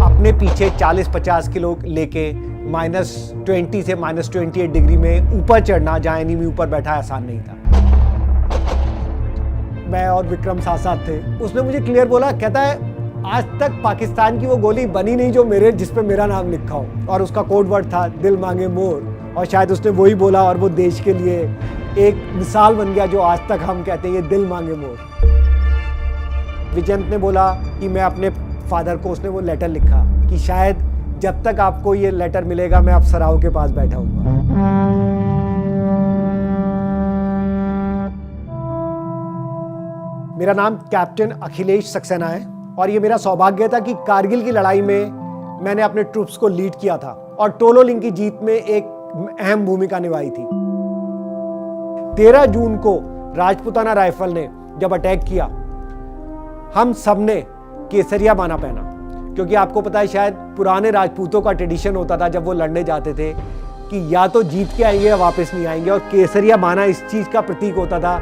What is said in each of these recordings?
अपने पीछे 40-50 किलो लेके -20 से -28 डिग्री में ऊपर चढ़ना, जहां एनिमी ऊपर बैठा है, आसान नहीं था। मैं और विक्रम साथ साथ थे। उसने मुझे क्लियर बोला, कहता है आज तक पाकिस्तान की वो गोली बनी नहीं जो मेरे जिस पे मेरा नाम लिखा हो, और उसका कोड वर्ड था दिल मांगे मोर, और शायद उसने वही बोला और वो देश के लिए एक मिसाल बन गया जो आज तक हम कहते हैं ये दिल मांगे मोर। विजयंत ने बोला कि मैं अपने फादर को, उसने वो लेटर लिखा कि शायद जब तक आपको ये लेटर मिलेगा मैं अफसराओं के पास बैठा हूँ। मेरा नाम कैप्टन अखिलेश सक्सेना है और ये मेरा सौभाग्य था कि कारगिल की लड़ाई में मैंने अपने ट्रूप्स को लीड किया था और टोलोलिंग की जीत में एक अहम भूमिका निभाई थी। 13 जून को राजपूताना राइफल ने जब अटैक किया, हम सबने केसरिया बाना पहना, क्योंकि आपको पता है शायद पुराने राजपूतों का ट्रेडिशन होता था जब वो लड़ने जाते थे कि या तो जीत के आएंगे या वापस नहीं आएंगे, और केसरिया बाना इस चीज का प्रतीक होता था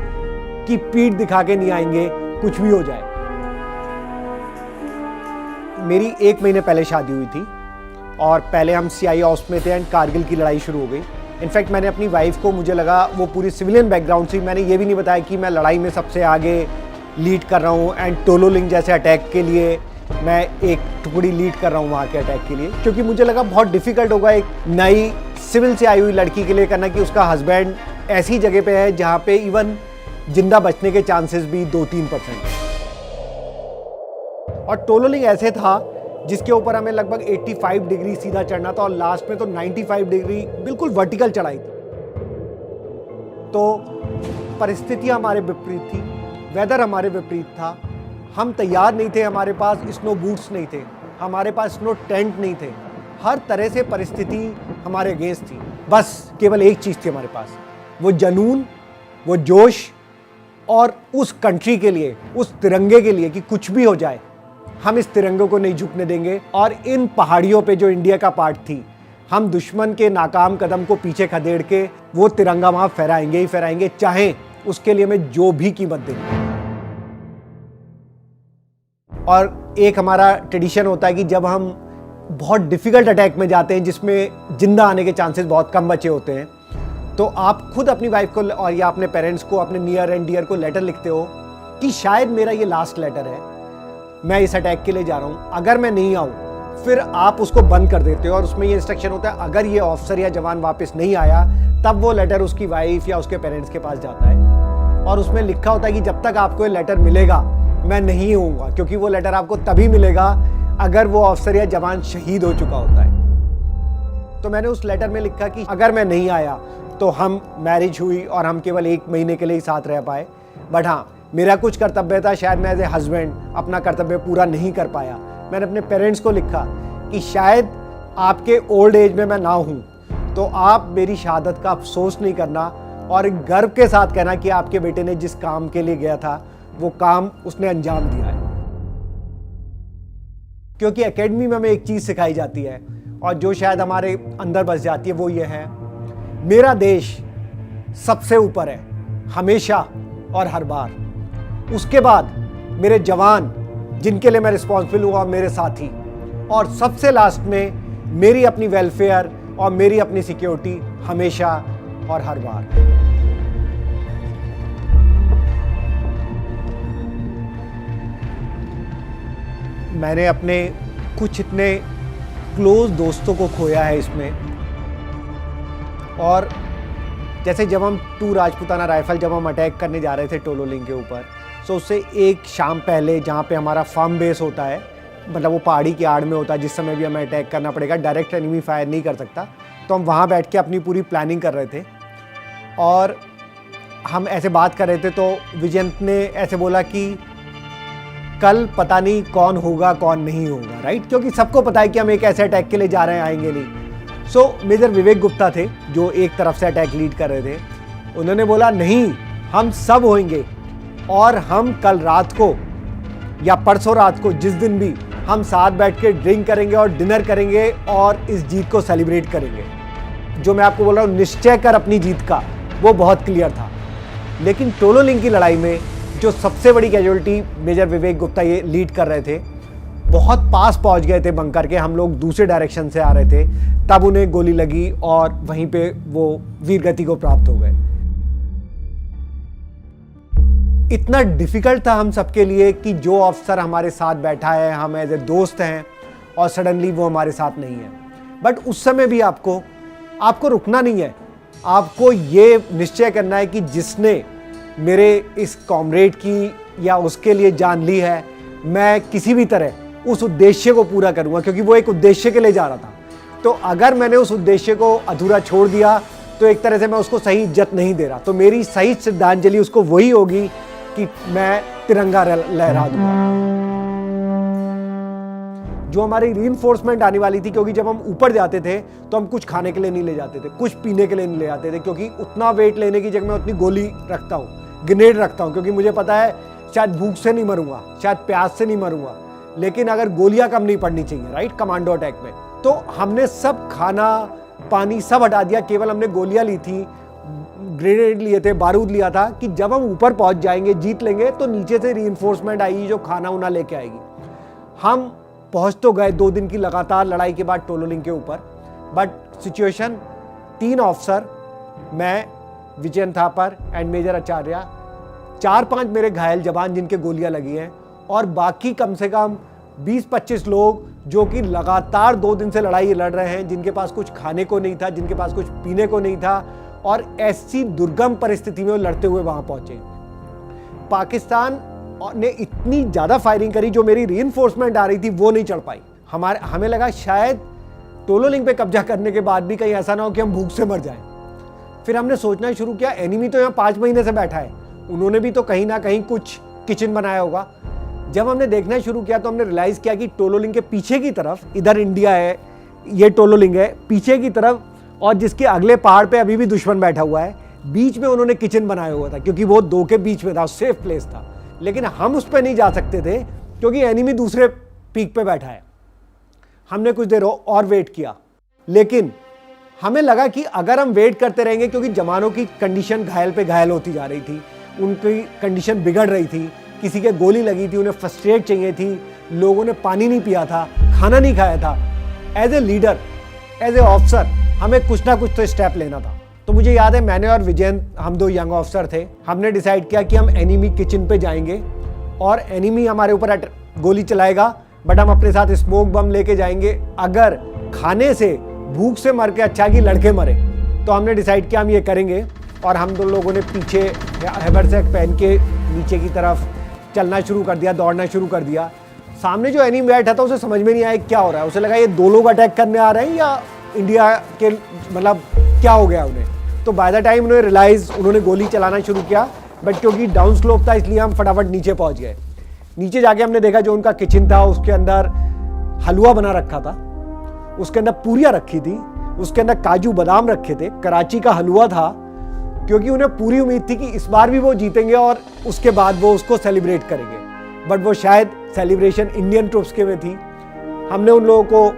कि पीठ दिखा के नहीं आएंगे, कुछ भी हो जाए। मेरी 1 महीने पहले शादी हुई थी और पहले हम CI ऑप्स में थे एंड कारगिल की लड़ाई शुरू हो गई। इनफैक्ट मैंने अपनी वाइफ को, मुझे लगा वो पूरी सिविलियन बैकग्राउंड से, मैंने ये भी नहीं बताया कि मैं लड़ाई में सबसे आगे लीड कर रहा हूँ एंड टोलोलिंग जैसे अटैक के लिए मैं एक टुकड़ी लीड कर रहा हूँ वहाँ के अटैक के लिए, क्योंकि मुझे लगा बहुत डिफिकल्ट होगा एक नई सिविल से आई हुई लड़की के लिए करना कि उसका हस्बैंड ऐसी जगह पे है जहाँ पे इवन जिंदा बचने के चांसेस भी 2-3%। और टोलोलिंग ऐसे था जिसके ऊपर हमें लगभग 85 डिग्री सीधा चढ़ना था और लास्ट में तो 95 डिग्री बिल्कुल वर्टिकल चढ़ाई थी। तो परिस्थितियां हमारे विपरीत थी, वेदर हमारे विपरीत था, हम तैयार नहीं थे, हमारे पास स्नो बूट्स नहीं थे, हमारे पास स्नो टेंट नहीं थे, हर तरह से परिस्थिति हमारे अगेंस्ट थी। बस केवल एक चीज़ थी हमारे पास, वो जुनून, वो जोश, और उस कंट्री के लिए, उस तिरंगे के लिए कि कुछ भी हो जाए हम इस तिरंगे को नहीं झुकने देंगे। और इन पहाड़ियों पे जो इंडिया का पार्ट थी, हम दुश्मन के नाकाम कदम को पीछे खदेड़ के वो तिरंगा वहां फहराएंगे ही फहराएंगे, चाहे उसके लिए हमें जो भी कीमत देंगे। और एक हमारा ट्रेडिशन होता है कि जब हम बहुत डिफिकल्ट अटैक में जाते हैं जिसमें जिंदा आने के चांसेस बहुत कम बचे होते हैं, तो आप खुद अपनी वाइफ को और या अपने पेरेंट्स को, अपने नियर एंड डियर को लेटर लिखते हो कि शायद मेरा ये लास्ट लेटर है, मैं इस अटैक के लिए जा रहा हूँ, अगर मैं नहीं आऊँ। फिर आप उसको बंद कर देते हो और उसमें ये इंस्ट्रक्शन होता है अगर ये ऑफिसर या जवान वापस नहीं आया तब वो लेटर उसकी वाइफ या उसके पेरेंट्स के पास जाता है और उसमें लिखा होता है कि जब तक आपको ये लेटर मिलेगा मैं नहीं होऊंगा, क्योंकि वो लेटर आपको तभी मिलेगा अगर वो ऑफिसर या जवान शहीद हो चुका होता है। तो मैंने उस लेटर में लिखा कि अगर मैं नहीं आया तो हम मैरिज हुई और हम केवल 1 महीने के लिए ही साथ रह पाए, बट हाँ मेरा कुछ कर्तव्य था, शायद मैं एज ए हस्बैंड अपना कर्तव्य पूरा नहीं कर पाया। मैंने अपने पेरेंट्स को लिखा कि शायद आपके ओल्ड एज में मैं ना हूँ तो आप मेरी शहादत का अफसोस नहीं करना और गर्व के साथ कहना कि आपके बेटे ने जिस काम के लिए गया था वो काम उसने अंजाम दिया है। क्योंकि एकेडमी में हमें एक चीज़ सिखाई जाती है और जो शायद हमारे अंदर बस जाती है, वो ये है, मेरा देश सबसे ऊपर है हमेशा और हर बार, उसके बाद मेरे जवान जिनके लिए मैं रिस्पॉन्सिबल हुआ, मेरे साथी, और सबसे लास्ट में मेरी अपनी वेलफेयर और मेरी अपनी सिक्योरिटी हमेशा और हर बार। मैंने अपने कुछ इतने क्लोज दोस्तों को खोया है इसमें। और जैसे जब हम 2 राजपूताना राइफल जब हम अटैक करने जा रहे थे टोलोलिंग के ऊपर, तो उससे एक शाम पहले जहाँ पे हमारा फार्म बेस होता है, मतलब वो पहाड़ी की आड़ में होता है, जिस समय भी हमें अटैक करना पड़ेगा, डायरेक्ट एनिमी फायर नहीं कर सकता, तो हम वहाँ बैठ के अपनी पूरी प्लानिंग कर रहे थे। और हम ऐसे बात कर रहे थे तो विजयंत ने ऐसे बोला कि कल पता नहीं कौन होगा कौन नहीं होगा, राइट, क्योंकि सबको पता है कि हम एक ऐसे अटैक के लिए जा रहे हैं, आएंगे नहीं। सो मेजर विवेक गुप्ता थे जो एक तरफ से अटैक लीड कर रहे थे, उन्होंने बोला नहीं, हम सब होंगे और हम कल रात को या परसों रात को, जिस दिन भी, हम साथ बैठ के ड्रिंक करेंगे और डिनर करेंगे और इस जीत को सेलिब्रेट करेंगे। जो मैं आपको बोल रहा हूँ निश्चय कर अपनी जीत का, वो बहुत क्लियर था। लेकिन टोलोलिंग की लड़ाई में जो सबसे बड़ी कैजुअलिटी मेजर विवेक गुप्ता ये लीड कर रहे थे, बहुत पास पहुंच गए थे बंकर के, हम लोग दूसरे डायरेक्शन से आ रहे थे, तब उन्हें गोली लगी और वहीं पे वो वीरगति को प्राप्त हो गए। इतना डिफिकल्ट था हम सबके लिए कि जो अफसर हमारे साथ बैठा है, हम एज ए दोस्त हैं और सडनली वो हमारे साथ नहीं है। बट उस समय भी आपको रुकना नहीं है, आपको ये निश्चय करना है कि जिसने मेरे इस कॉमरेड की या उसके लिए जान ली है, मैं किसी भी तरह उस उद्देश्य को पूरा करूंगा, क्योंकि वो एक उद्देश्य के लिए जा रहा था। तो अगर मैंने उस उद्देश्य को अधूरा छोड़ दिया तो एक तरह से मैं उसको सही इज्जत नहीं दे रहा। तो मेरी सही श्रद्धांजलि उसको वही होगी कि मैं तिरंगा लहरा दूंगा। जो हमारी रीइंफोर्समेंट आने वाली थी, क्योंकि जब हम ऊपर जाते थे तो हम कुछ खाने के लिए नहीं ले जाते थे, कुछ पीने के लिए नहीं ले जाते थे, क्योंकि उतना वेट लेने की जगह मैं उतनी गोली रखता हूँ, ग्रेनेड रखता हूँ, क्योंकि मुझे पता है शायद भूख से नहीं मरूंगा, शायद प्यास से नहीं मरूंगा, लेकिन अगर गोलियां कम नहीं पड़नी चाहिए, राइट, कमांडो अटैक में। तो हमने सब खाना पानी सब हटा दिया, केवल हमने गोलियां ली थी, ग्रेनेड लिए थे, बारूद लिया था कि जब हम ऊपर पहुंच जाएंगे, जीत लेंगे, तो नीचे से रीइंफोर्समेंट आएगी जो खाना उना लेके आएगी। हम पहुंच तो गए 2 दिन की लगातार लड़ाई के बाद टोलोलिंग के ऊपर, बट सिचुएशन 3 ऑफिसर, मैं, विजयन थापर एंड मेजर आचार्य, 4-5 मेरे घायल जवान जिनके गोलियां लगी हैं, और बाकी कम से कम 20-25 लोग जो कि लगातार 2 दिन से लड़ाई लड़ रहे हैं, जिनके पास कुछ खाने को नहीं था, जिनके पास कुछ पीने को नहीं था, और ऐसी दुर्गम परिस्थिति में वो लड़ते हुए वहां पहुंचे। पाकिस्तान ने इतनी ज्यादा फायरिंग करी, जो मेरी रीइंफोर्समेंट आ रही थी वो नहीं चढ़ पाई। हमें लगा शायद टोलोलिंग पे कब्जा करने के बाद भी कहीं ऐसा ना हो कि हम भूख से मर जाएं। फिर हमने सोचना शुरू किया, एनिमी तो यहाँ 5 महीने से बैठा है, उन्होंने भी तो कहीं ना कहीं कुछ किचन बनाया होगा। जब हमने देखना शुरू किया तो हमने रियलाइज किया कि टोलोलिंग के पीछे की तरफ, इधर इंडिया है, ये टोलोलिंग है, पीछे की तरफ, और जिसके अगले पहाड़ पे अभी भी दुश्मन बैठा हुआ है, बीच में उन्होंने किचन बनाया हुआ था, क्योंकि वो 2 के बीच में था, सेफ प्लेस था। लेकिन हम उस पर नहीं जा सकते थे क्योंकि एनिमी दूसरे पीक पे बैठा है। हमने कुछ देर और वेट किया, लेकिन हमें लगा कि अगर हम वेट करते रहेंगे, क्योंकि जवानों की कंडीशन घायल पे घायल होती जा रही थी, उनकी कंडीशन बिगड़ रही थी, किसी के गोली लगी थी, उन्हें फर्स्ट एड चाहिए थी, लोगों ने पानी नहीं पिया था, खाना नहीं खाया था। As a leader, as a officer, हमें कुछ ना कुछ तो स्टेप लेना था। तो मुझे याद है, मैंने और विजयन, हम 2 यंग ऑफिसर थे, हमने डिसाइड किया कि हम एनिमी किचन पे जाएंगे और एनिमी हमारे ऊपर गोली चलाएगा, बट हम अपने साथ स्मोक बम लेके जाएंगे। अगर खाने से भूख से मर के अच्छा कि लड़के मरे, तो हमने डिसाइड किया हम ये करेंगे। और हम 2 लोगों ने पीछे हैबरसैक पहन के नीचे की तरफ चलना शुरू कर दिया, दौड़ना शुरू कर दिया। सामने जो एनिमी बैठा था उसे समझ में नहीं आया क्या हो रहा है, उसे लगा ये 2 लोग अटैक करने आ रहे हैं या इंडिया के, मतलब क्या हो गया उन्हें। तो बाय द टाइम उन्होंने रियलाइज, उन्होंने गोली चलाना शुरू किया, बट क्योंकि डाउन स्लोप था इसलिए हम फटाफट नीचे पहुंच गए। नीचे जाके हमने देखा जो उनका किचन था उसके अंदर हलवा बना रखा था, उसके अंदर पूरियां रखी थी, उसके अंदर काजू बादाम रखे थे, कराची का हलवा था, क्योंकि उन्हें पूरी उम्मीद थी कि इस बार भी वो जीतेंगे और उसके बाद वो उसको सेलिब्रेट करेंगे। बट वो शायद सेलिब्रेशन इंडियन ट्रूप्स के में थी। हमने उन लोगों को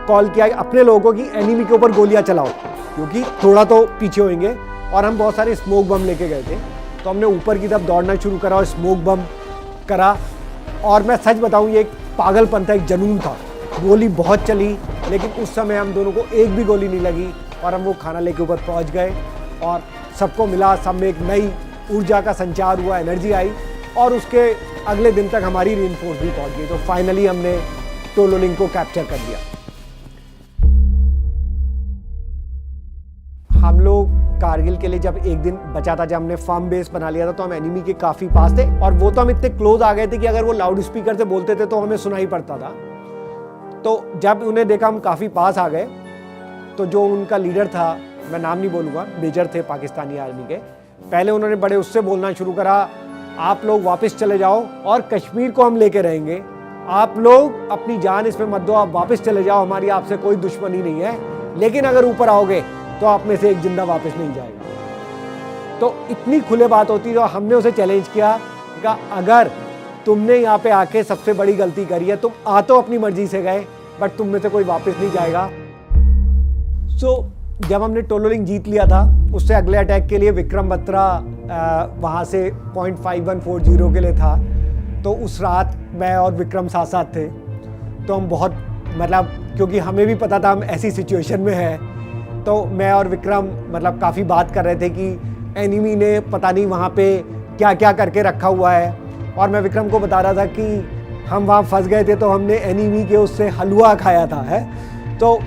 कॉल किया, अपने लोगों को, कि एनिमी के ऊपर गोलियां चलाओ, क्योंकि थोड़ा तो पीछे होंगे, और हम बहुत सारे स्मोक बम लेके गए थे। तो हमने ऊपर की तरफ दौड़ना शुरू करा और स्मोक बम करा। और मैं सच बताऊं, ये एक पागलपन था, एक जुनून था। गोली बहुत चली, लेकिन उस समय हम दोनों को एक भी गोली नहीं लगी और हम वो खाना लेके ऊपर पहुंच गए और सबको मिला, सब में एक नई ऊर्जा का संचार हुआ, एनर्जी आई, और उसके अगले दिन तक हमारी रीइंफोर्स भी पहुंच गई। तो फाइनली हमने टोलोलिंग को कैप्चर कर लिया। हम लोग कारगिल के लिए जब एक दिन बचा था, जब हमने फर्म बेस बना लिया था, तो हम एनिमी के काफी पास थे, और वो तो हम इतने क्लोज आ गए थे कि अगर वो लाउड स्पीकर से बोलते थे तो हमें सुनाई पड़ता था। तो जब उन्हें देखा हम काफी पास आ गए, तो जो उनका लीडर था, मैं नाम नहीं बोलूंगा, मेजर थे पाकिस्तानी आर्मी के, पहले उन्होंने बड़े उससे बोलना शुरू करा, आप लोग वापस चले जाओ और कश्मीर को हम लेके रहेंगे, आप लोग अपनी जान इसमें मत दो, आप वापस चले जाओ, हमारी आपसे कोई दुश्मनी नहीं है, लेकिन अगर ऊपर आओगे तो आप में से एक जिंदा वापस नहीं जाएगा। तो इतनी खुले बात होती, तो हमने उसे चैलेंज किया कि अगर तुमने यहाँ पे आके सबसे बड़ी गलती करी है, तुम आ तो अपनी मर्जी से गए, बट तुम में से कोई वापस नहीं जाएगा। सो जब हमने टोलोलिंग जीत लिया था, उससे अगले अटैक के लिए विक्रम बत्रा वहाँ से 0.5140 के लिए था। तो उस रात मैं और विक्रम साथ साथ थे। तो हम बहुत मतलब, क्योंकि हमें भी पता था हम ऐसी सिचुएशन में हैं, तो मैं और विक्रम मतलब काफ़ी बात कर रहे थे कि एनिमी ने पता नहीं वहाँ पे क्या क्या करके रखा हुआ है। और मैं विक्रम को बता रहा था कि हम वहाँ फंस गए थे, तो हमने एनिमी के उससे हलवा खाया था है। तो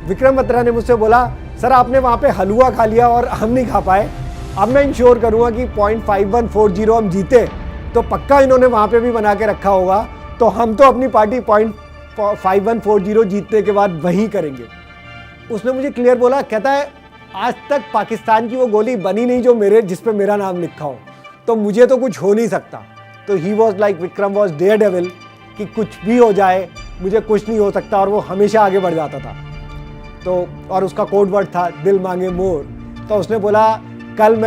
विक्रम बत्रा ने मुझसे बोला, सर आपने वहाँ पे हलवा खा लिया और हम नहीं खा पाए, अब मैं इंश्योर करूँगा कि 0.5140 हम जीते तो पक्का इन्होंने वहाँ पे भी बना के रखा होगा, तो हम तो अपनी पार्टी 0.5140 जीतने के बाद वहीं करेंगे। उसने मुझे क्लियर बोला, कहता है आज तक पाकिस्तान की वो गोली बनी नहीं जो जिस पे मेरा नाम लिखा हो, तो मुझे तो कुछ हो नहीं सकता। तो he was like, Vikram was daredevil कि कुछ भी हो जाए मुझे कुछ नहीं हो सकता, और वो हमेशा आगे बढ़ जाता था। तो और उसका कोड वर्ड था दिल मांगे मोर। तो उसने बोला कल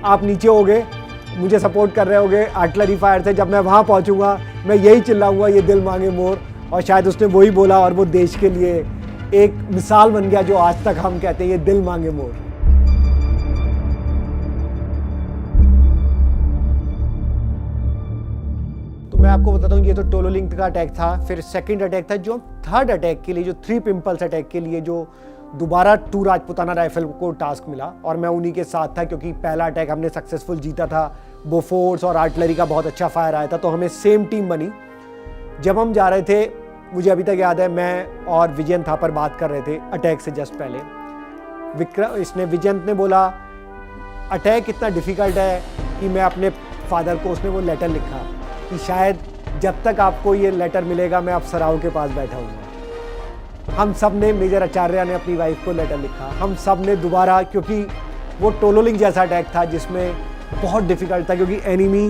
आप नीचे होगे, मुझे सपोर्ट कर रहे होगे आर्टिलरी फायर से, जब मैं वहाँ पहुँचूँगा मैं यही चिल्लाऊँगा ये दिल मांगे मोर। और शायद उसने वही बोला और वो देश के लिए एक मिसाल बन गया जो आज तक हम कहते हैं ये दिल मांगे मोर। तो मैं आपको बताता हूँ, ये तो टोलोलिंग का अटैक था। फिर सेकंड अटैक था जो थर्ड अटैक के लिए, जो 3 पिंपल्स अटैक के लिए जो दोबारा 2 राजपुताना राइफल को टास्क मिला, और मैं उन्हीं के साथ था क्योंकि पहला अटैक हमने सक्सेसफुल जीता था। बोफोर्स और आर्टिलरी का बहुत अच्छा फायर आया था, तो हमें सेम टीम बनी। जब हम जा रहे थे, मुझे अभी तक याद है, मैं और विजयंत थापर बात कर रहे थे अटैक से जस्ट पहले। विजयंत ने बोला अटैक इतना डिफ़िकल्ट है कि मैं अपने फादर को, उसने वो लेटर लिखा कि शायद जब तक आपको ये लेटर मिलेगा मैं अफसराओं के पास बैठा हूँ। हम सब ने, मेजर आचार्य ने अपनी वाइफ को लेटर लिखा, हम सब ने दोबारा, क्योंकि वो टोलोलिंग जैसा अटैक था जिसमें बहुत डिफ़िकल्ट था, क्योंकि एनिमी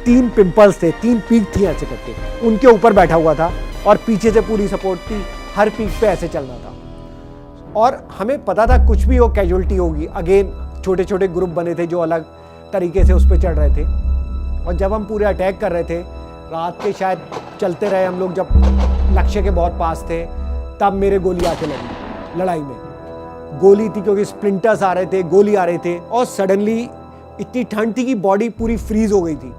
3 पिंपल्स थे, 3 पीक थी ऐसे करके, उनके ऊपर बैठा हुआ था और पीछे से पूरी सपोर्ट थी, हर पीक पे ऐसे चलना था। और हमें पता था कुछ भी हो कैजुअल्टी होगी। अगेन छोटे छोटे ग्रुप बने थे जो अलग तरीके से उस पर चढ़ रहे थे। और जब हम पूरे अटैक कर रहे थे, रात के शायद चलते रहे हम लोग, जब लक्ष्य के बहुत पास थे तब मेरे गोली आके लगी। लड़ाई में गोली थी क्योंकि स्प्लिंटर्स आ रहे थे, गोली आ रहे थे, और सडनली इतनी ठंड थी कि बॉडी पूरी फ्रीज हो गई थी।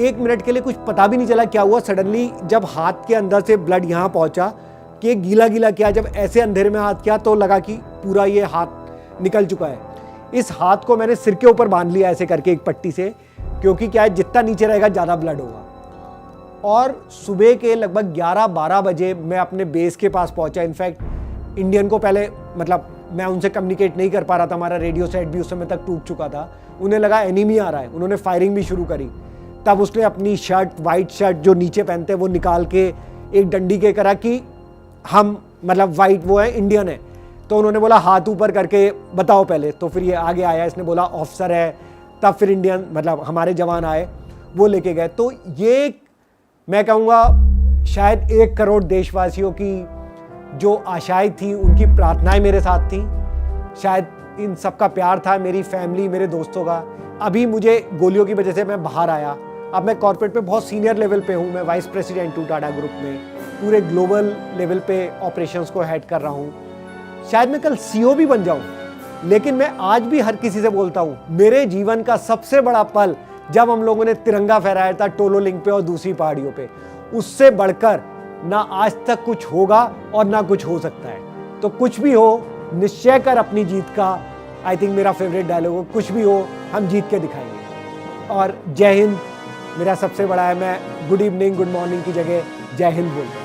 1 मिनट के लिए कुछ पता भी नहीं चला क्या हुआ। सडनली जब हाथ के अंदर से ब्लड यहाँ पहुँचा कि गीला गीला किया, जब ऐसे अंधेरे में हाथ किया तो लगा कि पूरा ये हाथ निकल चुका है। इस हाथ को मैंने सिर के ऊपर बांध लिया ऐसे करके एक पट्टी से, क्योंकि क्या है जितना नीचे रहेगा ज़्यादा ब्लड होगा। और सुबह के लगभग 11-12 बजे मैं अपने बेस के पास पहुंचा। इनफैक्ट इंडियन को पहले, मतलब मैं उनसे कम्युनिकेट नहीं कर पा रहा था, हमारा रेडियो सेट भी उस समय तक टूट चुका था। उन्हें लगा एनिमी आ रहा है, उन्होंने फायरिंग भी शुरू करी। तब उसने अपनी शर्ट, वाइट शर्ट जो नीचे पहनते हैं वो निकाल के एक डंडी के करा कि हम, मतलब वाइट वो है, इंडियन है। तो उन्होंने बोला हाथ ऊपर करके बताओ पहले। तो फिर ये आगे आया, इसने बोला ऑफिसर है। तब फिर इंडियन, मतलब हमारे जवान आए, वो लेके गए। तो ये मैं कहूँगा शायद 1 करोड़ देशवासियों की जो आशाएं थी, उनकी प्रार्थनाएं मेरे साथ थी। शायद इन सबका प्यार था, मेरी फैमिली, मेरे दोस्तों का। अभी मुझे गोलियों की वजह से मैं बाहर आया। अब मैं कॉर्पोरेट पे बहुत सीनियर लेवल पे हूँ। मैं वाइस प्रेसिडेंट हूँ टाटा ग्रुप में, पूरे ग्लोबल लेवल पे ऑपरेशंस को हेड कर रहा हूँ। शायद मैं कल CEO भी बन जाऊँ, लेकिन मैं आज भी हर किसी से बोलता हूँ, मेरे जीवन का सबसे बड़ा पल जब हम लोगों ने तिरंगा फहराया था टोलोलिंग पे और दूसरी पहाड़ियों पे, उससे बढ़कर ना आज तक कुछ होगा और ना कुछ हो सकता है। तो कुछ भी हो, निश्चय कर अपनी जीत का। आई थिंक मेरा फेवरेट डायलॉग हो, कुछ भी हो हम जीत के दिखाएंगे। और जय हिंद मेरा सबसे बड़ा है। मैं गुड इवनिंग, गुड मॉर्निंग की जगह जय हिंद बोलता हूँ।